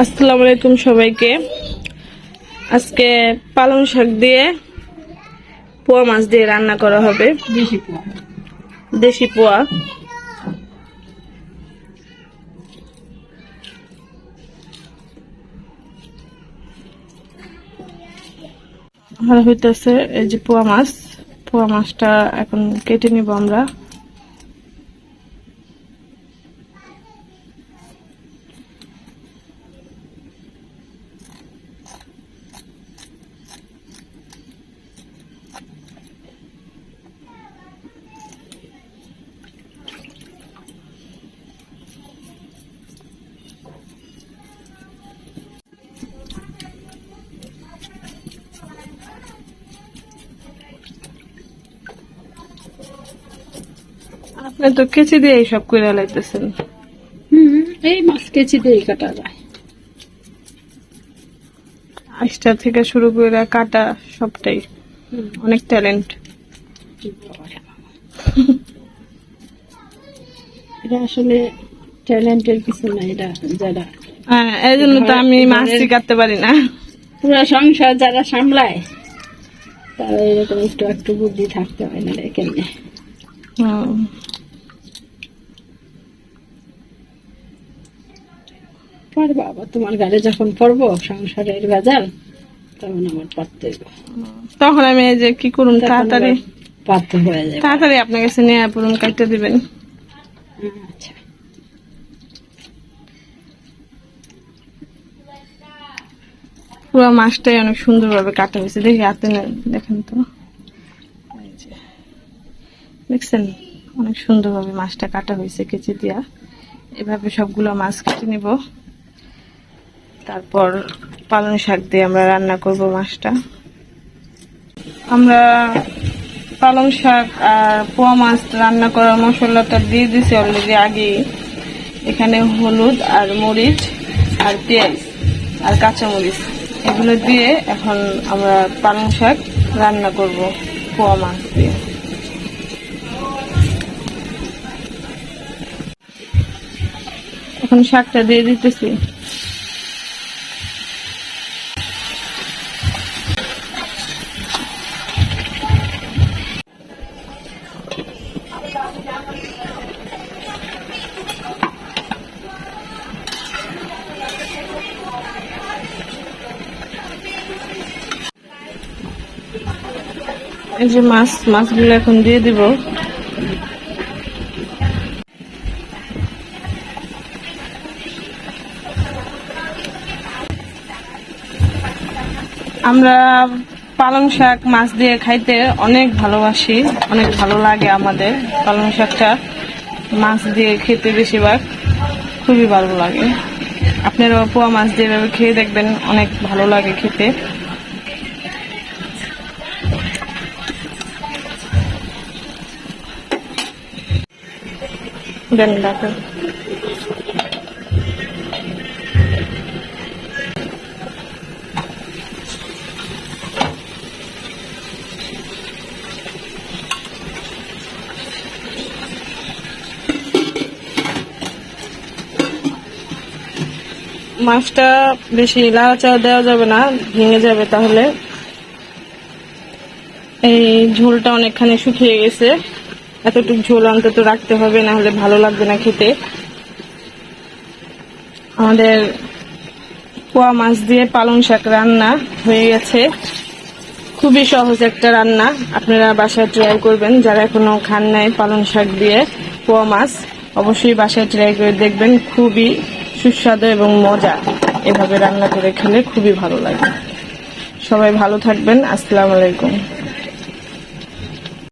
আসসালামু আলাইকুম সবাইকে। আজকে পালং শাক দিয়ে পোয়া মাছ দিয়ে রান্না করা হবে। দেশি পোয়া। আর হইতেছে এই যে পোয়া মাছটা এখন কেটে নিব আমরা। আপনি তো কেচি দিয়ে সব করে লাইতেছেন। এই মাছ কেচি দিয়ে কাটা যায়। আইসটা থেকে শুরু করে কাটা সবটাই অনেক ট্যালেন্ট। এটা আসলে ট্যালেন্টের কিছু না, এটা যারা এই জন্য তো আমি মাছই কাটতে পারি না। পুরো সংসার যারা সামলায় তারা এরকম একটু একটু বুদ্ধি থাকতে হয় না কেমনে। পারবা আবার তোমার গাড়ি যখন পড়বো সংসারের ভেজাল তখন আমার পারতে হইব। তখন আমি এই যে কি করুন, তাড়াতাড়ি পারতে হয়ে যাবে। তাড়াতাড়ি আপনার কাছে নিয়ে পুরন কাটতে দিবেন। আচ্ছা, পুরো মাছটাই অনেক সুন্দর ভাবে কাটা হয়েছে। দেখি হাতে দেখেন তো, দেখছেন অনেক সুন্দর ভাবে মাছটা কাটা হয়েছে কেচি দিয়া। এভাবে সবগুলো মাছ কেটে নিব, তারপর পালং শাক দিয়ে আমরা রান্না করব মাছটা। আমরা পালং শাক আর পোয়া মাছ রান্না করার মশলাটা দিয়ে দিছি অলরেডি আগেই। এখানে হলুদ আর মরিচ আর পেঁয়াজ আর কাঁচামরিচ এগুলো দিয়ে এখন আমরা পালং শাক রান্না করব পোয়া মাছ দিয়ে। এখন শাকটা দিয়ে দিতেছি। এই যে মাছগুলো এখন দিয়ে দিব। আমরা পালং শাক মাছ দিয়ে খাইতে অনেক ভালোবাসি, অনেক ভালো লাগে আমাদের। পালং শাকটা মাছ দিয়ে খেতে বেশিরভাগ খুবই ভালো লাগে। আপনারা পোয়া মাছ দিয়ে এভাবে খেয়ে দেখবেন, অনেক ভালো লাগে খেতে। দেন ডাক্তার। মাছটা বেশি লাড়াচাড়া দেওয়া যাবে না, ভেঙে যাবে তাহলে। এই ঝোলটা অনেকখানি শুকিয়ে গেছে, এতটুকু ঝোল অন্তত রাখতে হবে, না হলে ভালো লাগবে না খেতে। আমাদের পোয়া মাছ দিয়ে পালং শাক রান্না হয়ে গেছে। খুবই সহজ একটা রান্না, আপনারা বাসায় ট্রাই করবেন। যারা এখনো খান নাই পালং শাক দিয়ে পোয়া মাছ, অবশ্যই বাসায় ট্রাই করে দেখবেন। খুবই সুস্বাদু এবং মজা, এভাবে রান্না করে খেলে খুবই ভালো লাগে। সবাই ভালো থাকবেন। আসসালামু আলাইকুম।